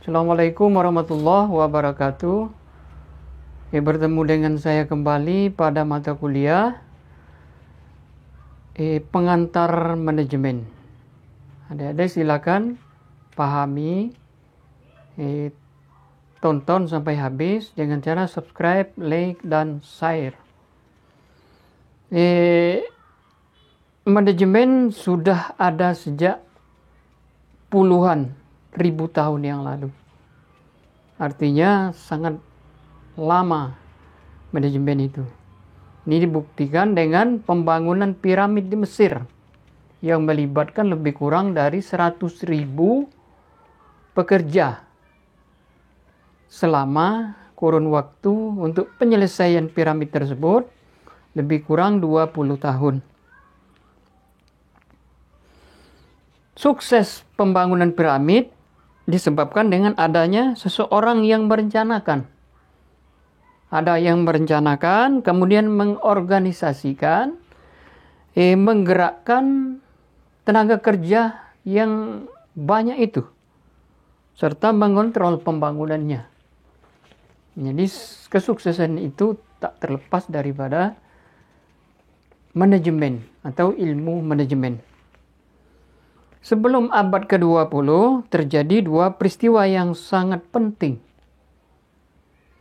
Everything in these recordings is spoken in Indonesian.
Assalamualaikum warahmatullahi wabarakatuh. Bertemu dengan saya kembali pada mata kuliah pengantar manajemen. Adik-adik silakan pahami, tonton sampai habis dengan cara subscribe, like, dan share. Manajemen sudah ada sejak puluhan ribu tahun yang lalu. Artinya sangat lama manajemen itu. Ini dibuktikan dengan pembangunan piramid di Mesir yang melibatkan lebih kurang dari 100.000 pekerja selama kurun waktu untuk penyelesaian piramid tersebut lebih kurang 20 tahun. Sukses pembangunan piramid disebabkan dengan adanya seseorang yang merencanakan. Ada yang merencanakan, kemudian mengorganisasikan, menggerakkan tenaga kerja yang banyak itu, serta mengontrol pembangunannya. Jadi kesuksesan itu tak terlepas daripada manajemen atau ilmu manajemen. Sebelum abad ke-20 terjadi dua peristiwa yang sangat penting.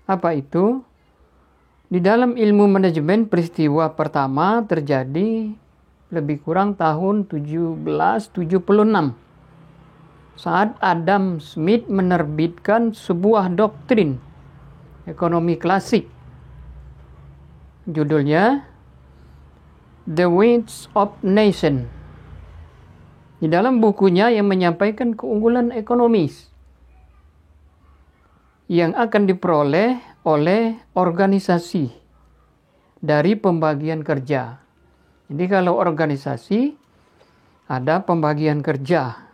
Apa itu? Di dalam ilmu manajemen peristiwa pertama terjadi lebih kurang tahun 1776 saat Adam Smith menerbitkan sebuah doktrin ekonomi klasik. Judulnya The Wealth of Nations. Di dalam bukunya yang menyampaikan keunggulan ekonomis yang akan diperoleh oleh organisasi dari pembagian kerja. Jadi kalau organisasi ada pembagian kerja,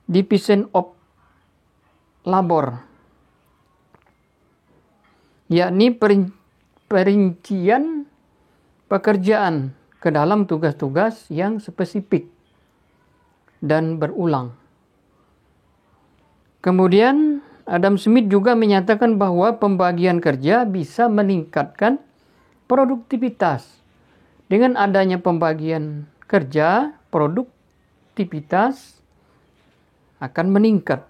division of labor, yakni perincian pekerjaan ke dalam tugas-tugas yang spesifik dan berulang. Kemudian Adam Smith juga menyatakan bahwa pembagian kerja bisa meningkatkan produktivitas. Dengan adanya pembagian kerja, produktivitas akan meningkat.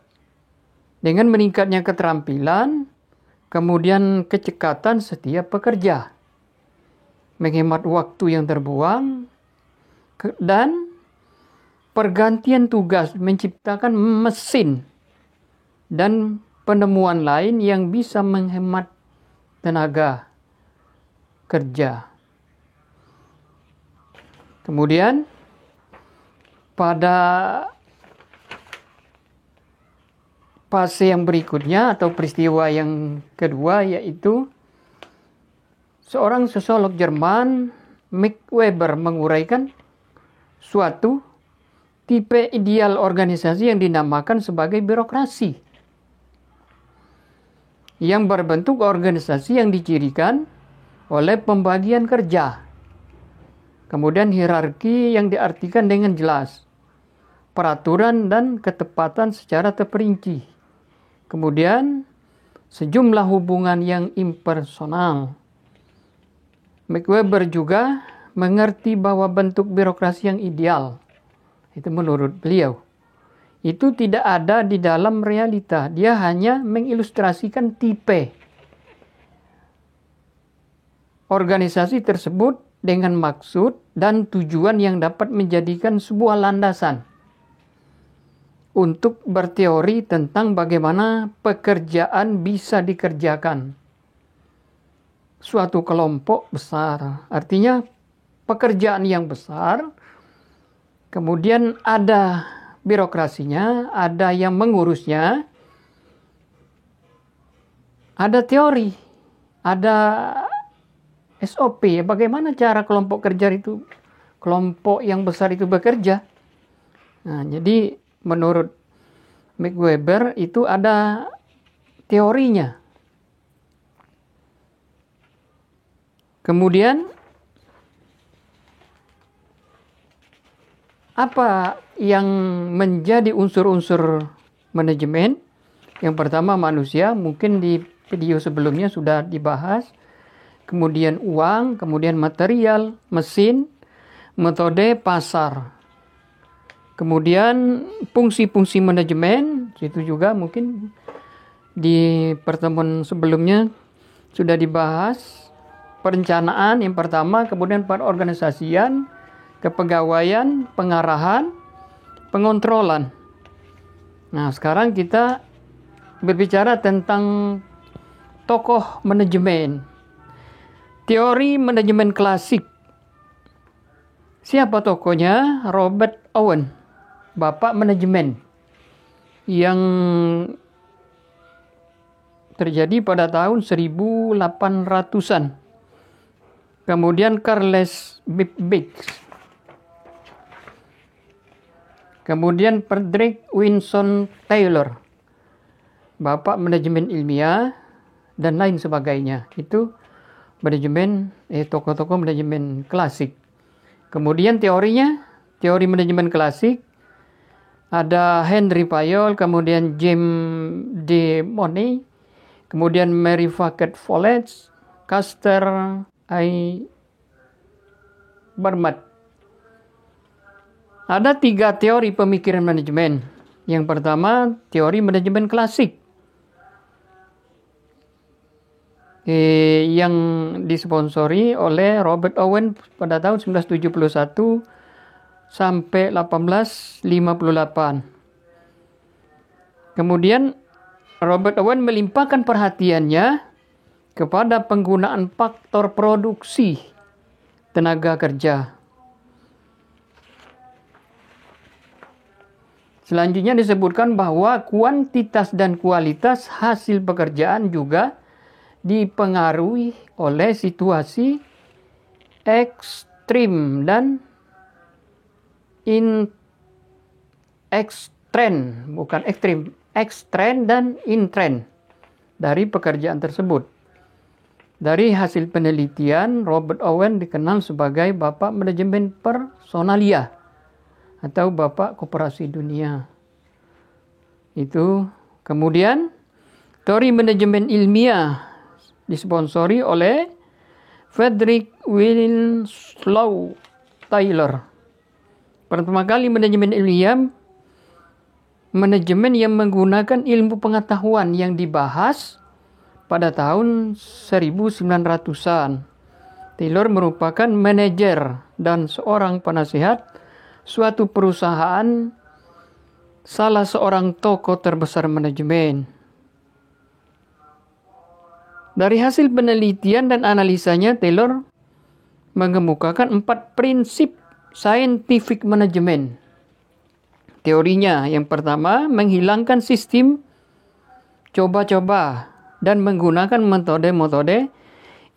Dengan meningkatnya keterampilan, kemudian kecekatan setiap pekerja, menghemat waktu yang terbuang, dan pergantian tugas menciptakan mesin dan penemuan lain yang bisa menghemat tenaga kerja. Kemudian pada fase yang berikutnya atau peristiwa yang kedua, yaitu seorang sosiolog Jerman, Max Weber, menguraikan suatu tipe ideal organisasi yang dinamakan sebagai birokrasi, yang berbentuk organisasi yang dicirikan oleh pembagian kerja. Kemudian hierarki yang diartikan dengan jelas, peraturan dan ketepatan secara terperinci. Kemudian sejumlah hubungan yang impersonal. Max Weber juga mengerti bahwa bentuk birokrasi yang ideal, itu menurut beliau, itu tidak ada di dalam realita. Dia hanya mengilustrasikan tipe organisasi tersebut dengan maksud dan tujuan yang dapat menjadikan sebuah landasan untuk berteori tentang bagaimana pekerjaan bisa dikerjakan suatu kelompok besar. Artinya pekerjaan yang besar, kemudian ada birokrasinya, ada yang mengurusnya, ada teori, ada SOP, bagaimana cara kelompok yang besar itu bekerja. Nah, jadi menurut Max Weber itu ada teorinya. Kemudian apa yang menjadi unsur-unsur manajemen? Yang pertama manusia, mungkin di video sebelumnya sudah dibahas. Kemudian uang, kemudian material, mesin, metode, pasar. Kemudian fungsi-fungsi manajemen, itu juga mungkin di pertemuan sebelumnya sudah dibahas. Perencanaan yang pertama, kemudian perorganisasian, kepegawaian, pengarahan, pengontrolan. Nah, sekarang kita berbicara tentang tokoh manajemen. Teori manajemen klasik. Siapa tokohnya? Robert Owen, bapak manajemen yang terjadi pada tahun 1800-an. Kemudian Charles Babbage. Kemudian Frederick Winston Taylor, bapak manajemen ilmiah dan lain sebagainya. Itu manajemen tokoh-tokoh manajemen klasik. Kemudian teorinya, teori manajemen klasik ada Henry Fayol, kemudian James D. Money, kemudian Mary Facket Follett, Custer I. Barnard. Ada 3 teori pemikiran manajemen. Yang pertama, teori manajemen klasik. Yang disponsori oleh Robert Owen pada tahun 1971 sampai 1858. Kemudian Robert Owen melimpahkan perhatiannya kepada penggunaan faktor produksi tenaga kerja. Selanjutnya disebutkan bahwa kuantitas dan kualitas hasil pekerjaan juga dipengaruhi oleh situasi ekstrim dan ekstren dan intren dari pekerjaan tersebut. Dari hasil penelitian, Robert Owen dikenal sebagai bapak manajemen personalia atau bapak koperasi dunia. Itu kemudian teori manajemen ilmiah disponsori oleh Frederick Winslow Taylor. Pertama kali manajemen ilmiah, manajemen yang menggunakan ilmu pengetahuan yang dibahas pada tahun 1900-an. Taylor merupakan manajer dan seorang penasihat suatu perusahaan, salah seorang tokoh terbesar manajemen. Dari hasil penelitian dan analisanya, Taylor mengemukakan 4 prinsip scientific management. Teorinya, yang pertama, menghilangkan sistem coba-coba dan menggunakan metode-metode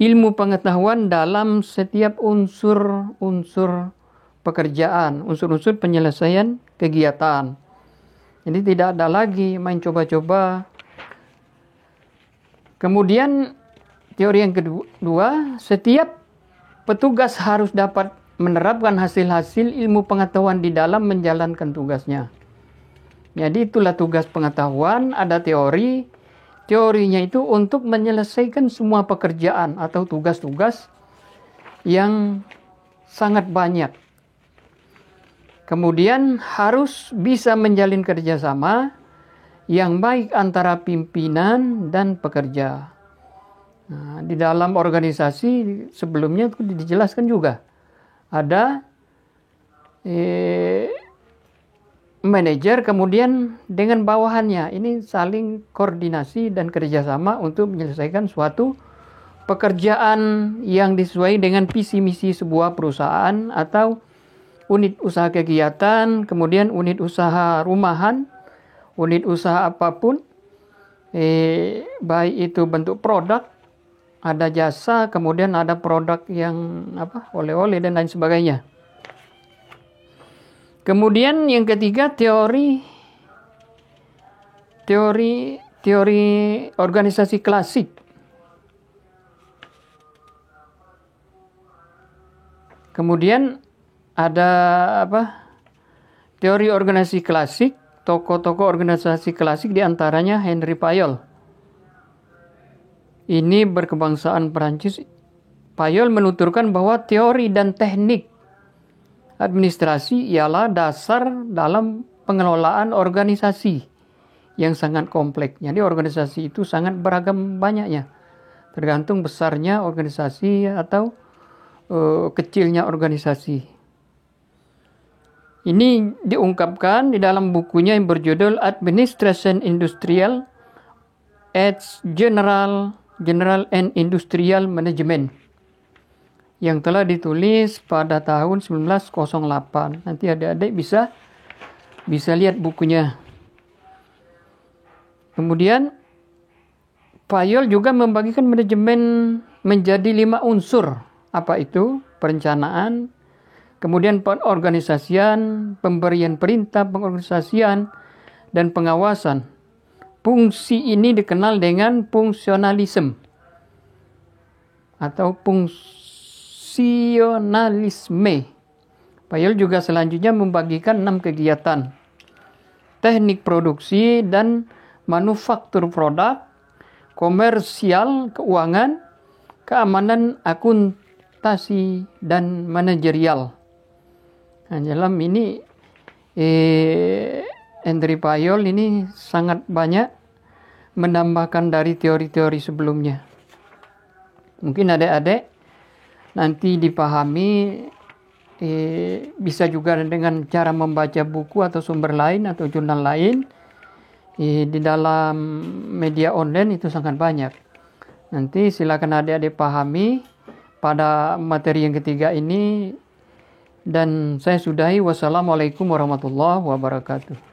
ilmu pengetahuan dalam setiap unsur-unsur pekerjaan, unsur-unsur penyelesaian kegiatan. Jadi tidak ada lagi main coba-coba. Kemudian teori yang kedua, setiap petugas harus dapat menerapkan hasil-hasil ilmu pengetahuan di dalam menjalankan tugasnya. Jadi itulah tugas pengetahuan, ada teori. Teorinya itu untuk menyelesaikan semua pekerjaan atau tugas-tugas yang sangat banyak. Kemudian harus bisa menjalin kerjasama yang baik antara pimpinan dan pekerja. Nah, di dalam organisasi sebelumnya dijelaskan juga ada manajer, kemudian dengan bawahannya ini saling koordinasi dan kerjasama untuk menyelesaikan suatu pekerjaan yang disesuai dengan visi misi sebuah perusahaan atau unit usaha kegiatan, kemudian unit usaha rumahan, unit usaha apapun, baik itu bentuk produk, ada jasa, kemudian ada produk yang oleh-oleh dan lain sebagainya. Kemudian yang ketiga teori organisasi klasik. Kemudian ada teori organisasi klasik tokoh-tokoh organisasi klasik diantaranya Henry Fayol. Ini berkebangsaan Perancis. Fayol menuturkan bahwa teori dan teknik administrasi ialah dasar dalam pengelolaan organisasi yang sangat kompleks. Jadi organisasi itu sangat beragam banyaknya, tergantung besarnya organisasi atau kecilnya organisasi. Ini diungkapkan di dalam bukunya yang berjudul Administration Industrial as General and Industrial Management yang telah ditulis pada tahun 1908. Nanti adik-adik bisa lihat bukunya. Kemudian Fayol juga membagikan manajemen menjadi 5 unsur. Apa itu? Perencanaan, kemudian pengorganisasian, pemberian perintah pengorganisasian, dan pengawasan. Fungsi ini dikenal dengan fungsionalisme atau fungsionalisme. Fayol juga selanjutnya membagikan 6 kegiatan. Teknik produksi dan manufaktur produk, komersial, keuangan, keamanan, akuntansi, dan manajerial. Nah, dalam ini Henry Fayol ini sangat banyak menambahkan dari teori-teori sebelumnya. Mungkin adik-adik nanti dipahami bisa juga dengan cara membaca buku atau sumber lain atau jurnal lain. Di dalam media online itu sangat banyak. Nanti silakan adik-adik pahami pada materi yang ketiga ini. Dan saya sudahi. Wassalamualaikum warahmatullahi wabarakatuh.